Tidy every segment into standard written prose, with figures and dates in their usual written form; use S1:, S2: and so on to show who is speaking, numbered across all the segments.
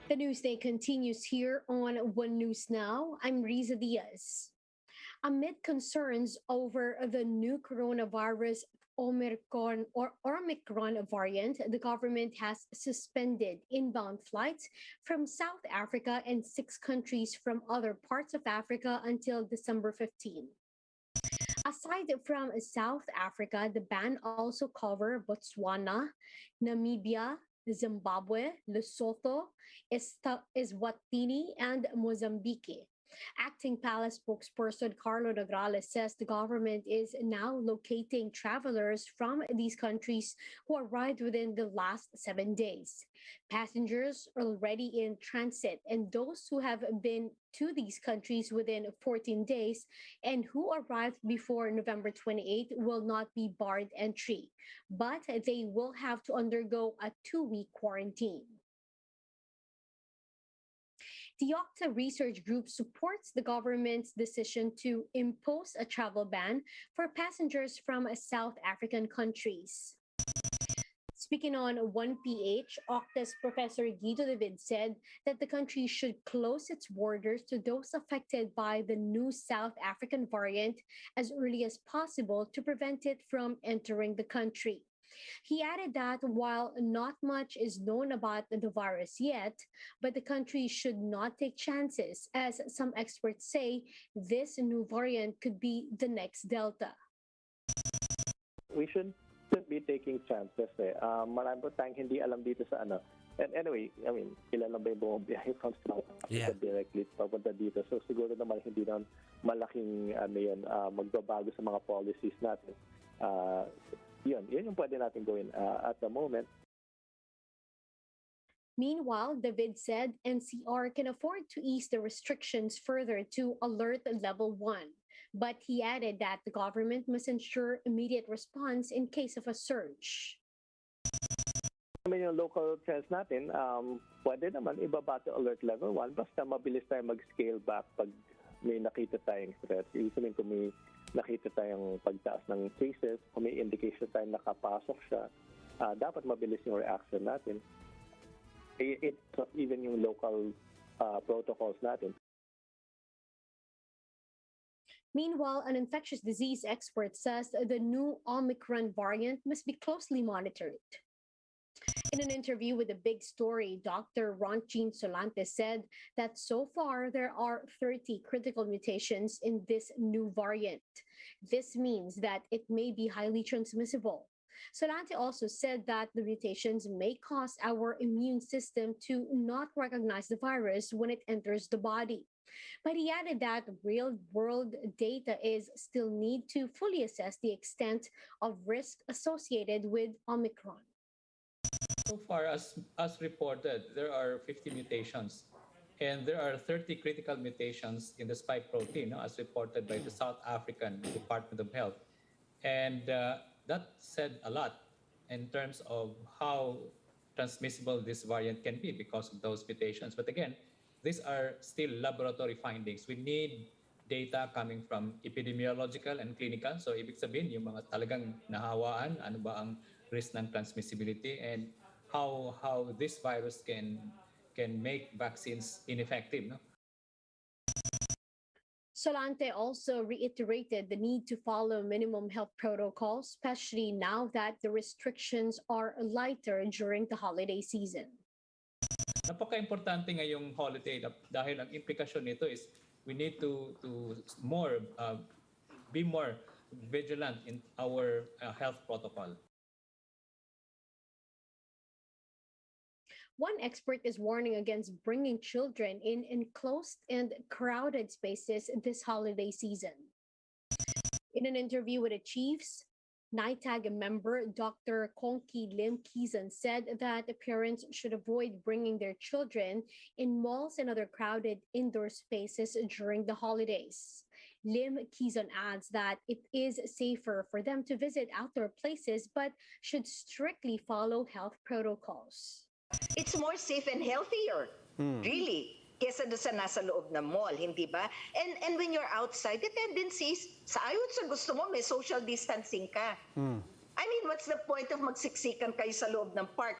S1: The Newsday continues here on One News Now. I'm Riza Diaz. Amid concerns over the new coronavirus Omicron variant, the government has suspended inbound flights from South Africa and 6 countries from other parts of Africa until December 15. Aside from South Africa, the ban also covers Botswana, Namibia, Zimbabwe, Lesotho, Eswatini, and Mozambique. Acting Palace spokesperson Carlo Nograles says the government is now locating travelers from these countries who arrived within the last 7 days. Passengers already in transit and those who have been to these countries within 14 days and who arrived before November 28 will not be barred entry, but they will have to undergo a 2-week quarantine. The Octa Research Group supports the government's decision to impose a travel ban for passengers from South African countries. Speaking on 1PH, Octa's Professor Guido David said that the country should close its borders to those affected by the new South African variant as early as possible to prevent it from entering the country. He added that while not much is known about the virus yet, but the country should not take chances, as some experts say this new variant could be the next Delta.
S2: We should be taking chances eh. Marami po tayong hindi alam dito sa ano. And anyway, I mean, ilan lang ba yung bumabiyahe from South Africa directly papunta dito. So siguro naman hindi na malaking magbabago sa mga policies natin. Yun yung pwede natin gawin at the moment.
S1: Meanwhile, David said NCR can afford to ease the restrictions further to alert level 1. But he added that the government must ensure immediate response in case of a surge.
S2: Yung local trends natin, pwede naman ibaba to alert level 1 basta mabilis tayo mag-scale back pag may nakita tayong threat. Usually kung may nakita tayong pagtaas ng cases, kung may indication tayong nakapasok siya, dapat mabilis yung reaction natin. Even yung local protocols natin.
S1: Meanwhile, an infectious disease expert says the new Omicron variant must be closely monitored. In an interview with The Big Story, Dr. Ronchine Solantes said that so far there are 30 critical mutations in this new variant. This means that it may be highly transmissible. Solante also said that the mutations may cause our immune system to not recognize the virus when it enters the body. But he added that real-world data is still need to fully assess the extent of risk associated with Omicron.
S3: So far, as reported, there are 50 mutations, and there are 30 critical mutations in the spike protein, as reported by the South African Department of Health. And that said a lot in terms of how transmissible this variant can be because of those mutations. But again, these are still laboratory findings. We need data coming from epidemiological and clinical. So ibig sabihin, yung mga talagang nahawaan, ano ba ang risk ng transmissibility and how this virus can make vaccines ineffective. No?
S1: Solante also reiterated the need to follow minimum health protocols, especially now that the restrictions are lighter during the holiday season.
S3: Napaka-importante ngayong holiday dahil ang implikasyon nito is we need to be more vigilant in our health protocol.
S1: One expert is warning against bringing children in enclosed and crowded spaces this holiday season. In an interview with the Chiefs, NITAG member Dr. Kongki Lim Kizan said that parents should avoid bringing their children in malls and other crowded indoor spaces during the holidays. Lim Kizan adds that it is safer for them to visit outdoor places but should strictly follow health protocols.
S4: It's more safe and healthier, really, kesa sa nasa loob ng mall, hindi ba? And when you're outside, the tendency is, sa ayun sa gusto mo, may social distancing ka. I mean, what's the point of magsiksikan kayo sa loob ng park?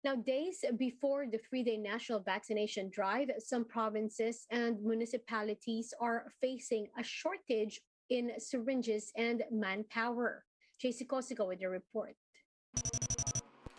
S1: Now, days before the 3-day national vaccination drive, some provinces and municipalities are facing a shortage in syringes and manpower. JC Cosico with the report.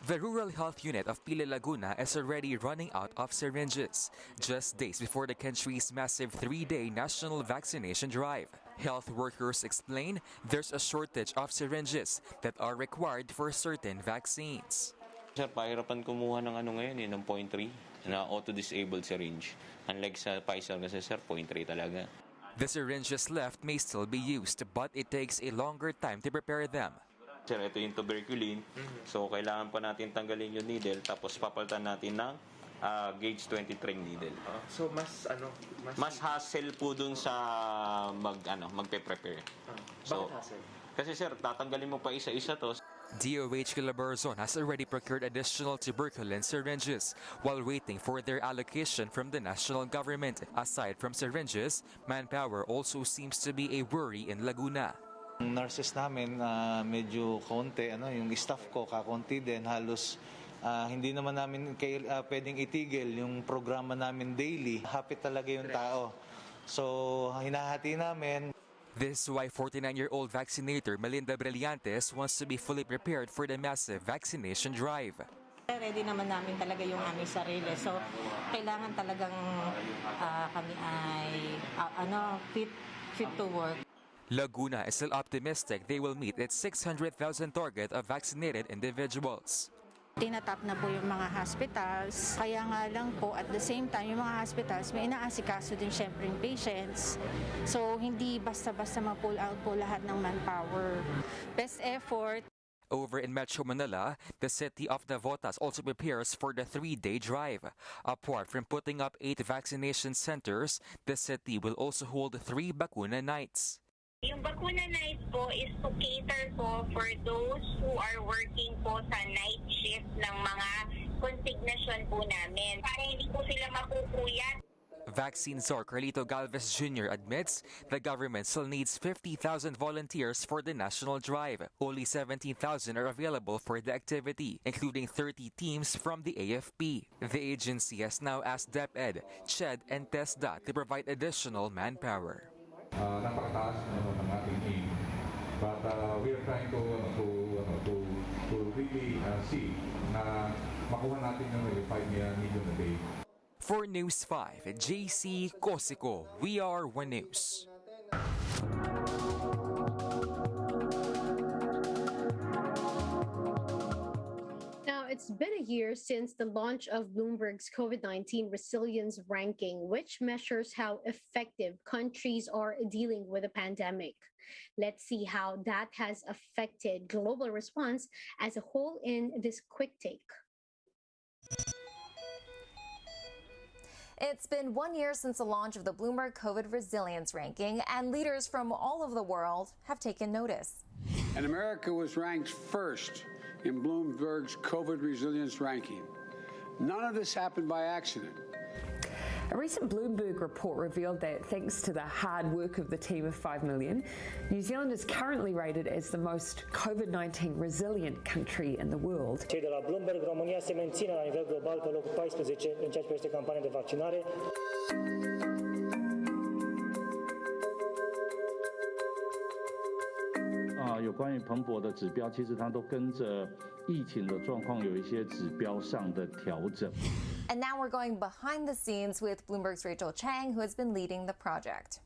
S5: The Rural Health Unit of Pila Laguna is already running out of syringes, just days before the country's massive 3-day national vaccination drive. Health workers explain there's a shortage of syringes that are required for certain vaccines.
S6: Sir, pahirapan kumuha ng ngayon, ng 0.3 na auto-disabled syringe. Unlike sa Pfizer kasi sir, 0.3 talaga.
S5: The syringes left may still be used, but it takes a longer time to prepare them.
S6: Sir, ito yung tuberculin. So, kailangan pa natin tanggalin yung needle, tapos papalitan natin ng gauge 23 needle.
S7: So,
S6: mas hassle po dun sa magpe-prepare. So,
S7: bakit hassle?
S6: kasi sir, tatanggalin mo pa isa-isa to.
S5: DOH Calabarzon has already procured additional tuberculin syringes while waiting for their allocation from the national government. Aside from syringes, manpower also seems to be a worry in Laguna.
S8: Nurses namin medyo konti, yung staff ko kakonti din, halos hindi naman namin pwedeng itigil yung programa namin daily. Happy talaga yung tao. So hinahati namin.
S5: This is why 49-year-old vaccinator Melinda Brillantes wants to be fully prepared for the massive vaccination drive.
S9: Ready naman namin talaga yung aming sarili. So, kailangan talagang kami ay fit to work.
S5: Laguna is still optimistic they will meet its 600,000 target of vaccinated individuals.
S10: Tinatap na po yung mga hospitals. Kaya nga lang po, at the same time, yung mga hospitals, may inaasikaso din syempre yung patients. So, hindi basta-basta ma-pull out po lahat ng manpower. Best effort.
S5: Over in Metro Manila, the city of Navotas also prepares for the 3-day drive. Apart from putting up 8 vaccination centers, the city will also hold 3 bakuna nights.
S11: Yung bakuna night po is to cater po for those who are working po sa night shift ng mga consignation po namin para hindi po sila mapupuyat.
S5: Vaccine czar Carlito Galvez Jr. admits the government still needs 50,000 volunteers for the national drive. Only 17,000 are available for the activity, including 30 teams from the AFP. The agency has now asked DepEd, CHED, and TESDA to provide additional manpower.
S12: Napakataas ng ating aim. But we are trying to really see na makuha natin yung 5 million a day.
S5: For News 5, JC Cosico, we are One News.
S1: It's been a year since the launch of Bloomberg's COVID-19 resilience ranking, which measures how effective countries are dealing with the pandemic. Let's see how that has affected global response as a whole in this quick take.
S13: It's been 1 year since the launch of the Bloomberg COVID Resilience Ranking, and leaders from all over the world have taken notice.
S14: And America was ranked first in Bloomberg's COVID Resilience Ranking. None of this happened by accident.
S15: A recent Bloomberg report revealed that thanks to the hard work of the team of 5 million, New Zealand is currently rated as the most COVID-19 resilient country in the world.
S16: Cei de la Bloomberg, România se menține la nivel global pe locul 14 în ceea ce privește campania de vaccinare.
S17: 有关于彭博的指标，其实它都跟着疫情的状况有一些指标上的调整。
S13: And now we're going behind the scenes with Bloomberg's Rachel Chang, who has been leading the project.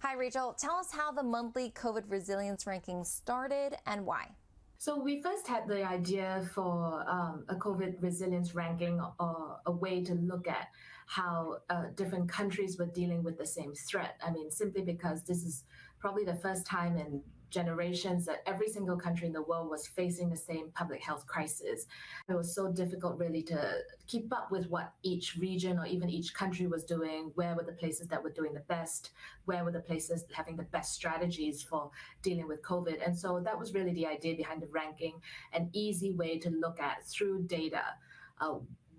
S13: Hi, Rachel. Tell us how the monthly COVID resilience ranking started and why.
S18: So we first had the idea for a COVID resilience ranking, or a way to look at how different countries were dealing with the same threat. I mean, simply because this is probably the first time in generations that every single country in the world was facing the same public health crisis. It was so difficult really to keep up with what each region or even each country was doing. Where were the places that were doing the best? Where were the places having the best strategies for dealing with COVID? And so that was really the idea behind the ranking, an easy way to look at through data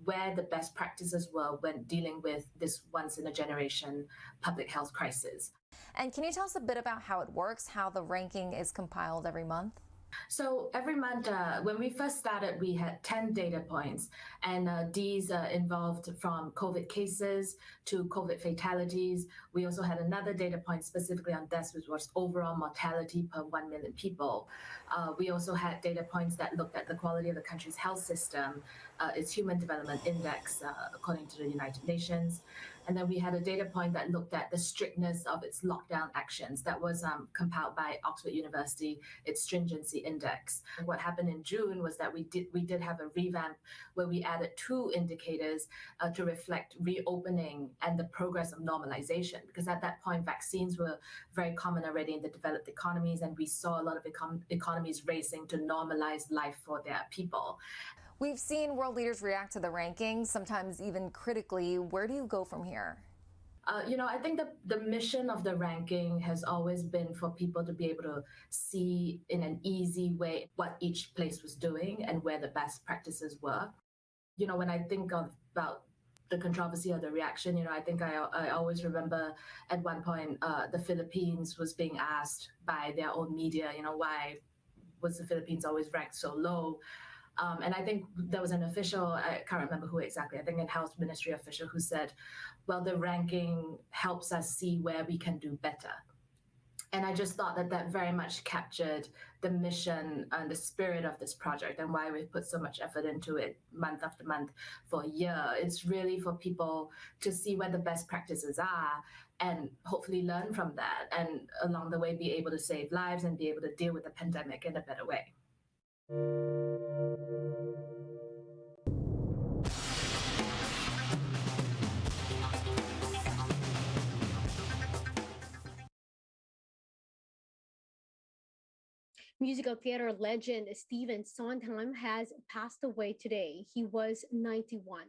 S18: where the best practices were when dealing with this once-in-a-generation public health crisis.
S13: And can you tell us a bit about how it works, how the ranking is compiled every month?
S18: So every month, when we first started, we had 10 data points, and these involved from COVID cases to COVID fatalities. We also had another data point specifically on deaths, which was overall mortality per 1 million people. We also had data points that looked at the quality of the country's health system, its Human Development Index, according to the United Nations. And then we had a data point that looked at the strictness of its lockdown actions. That was compiled by Oxford University, its stringency index. What happened in June was that we did have a revamp where we added 2 indicators to reflect reopening and the progress of normalization. Because at that point, vaccines were very common already in the developed economies, and we saw a lot of economies racing to normalize life for their people.
S13: We've seen world leaders react to the rankings, sometimes even critically. Where do you go from here?
S18: I think the mission of the ranking has always been for people to be able to see in an easy way what each place was doing and where the best practices were. When I think about the controversy of the reaction, I think I always remember at one point the Philippines was being asked by their own media, why was the Philippines always ranked so low? And I think there was an official, I can't remember who exactly, I think a health ministry official who said, well, the ranking helps us see where we can do better. And I just thought that very much captured the mission and the spirit of this project and why we've put so much effort into it month after month for a year. It's really for people to see where the best practices are and hopefully learn from that, and along the way be able to save lives and be able to deal with the pandemic in a better way.
S1: Musical theater legend Stephen Sondheim has passed away today. He was 91.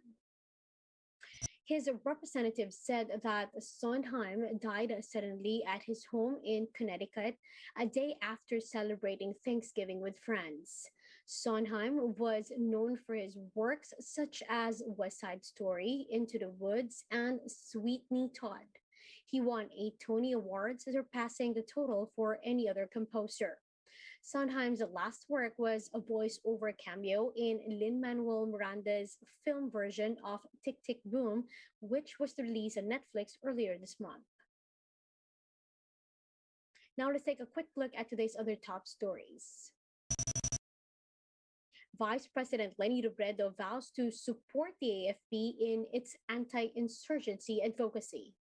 S1: His representatives said that Sondheim died suddenly at his home in Connecticut a day after celebrating Thanksgiving with friends. Sondheim was known for his works such as West Side Story, Into the Woods, and Sweeney Todd. He won 8 Tony Awards, surpassing the total for any other composer. Sondheim's last work was a voice-over cameo in Lin-Manuel Miranda's film version of Tick, Tick, Boom, which was released on Netflix earlier this month. Now let's take a quick look at today's other top stories. Vice President Leni Robredo vows to support the AFP in its anti-insurgency advocacy.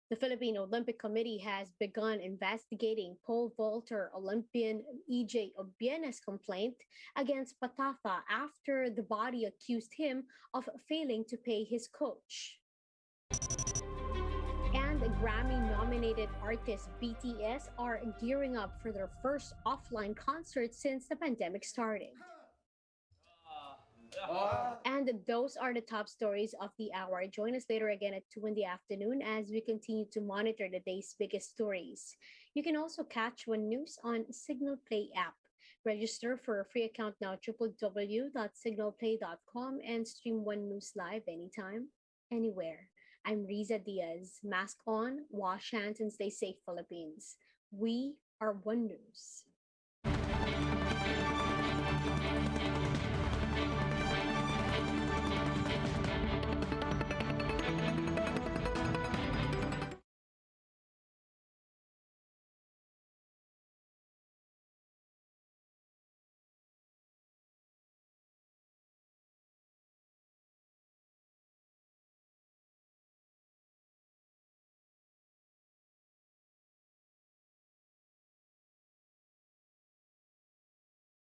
S1: The Philippine Olympic Committee has begun investigating pole vaulter Olympian EJ Obiena's complaint against Patafa after the body accused him of failing to pay his coach. And the Grammy-nominated artists BTS are gearing up for their first offline concert since the pandemic started. And those are the top stories of the hour. Join us later again at 2 in the afternoon as we continue to monitor the day's biggest stories. You can also catch One News on Signal Play app. Register for a free account now at www.signalplay.com and stream One News live anytime, anywhere. I'm Riza Diaz. Mask on, wash hands, and stay safe, Philippines. We are One News.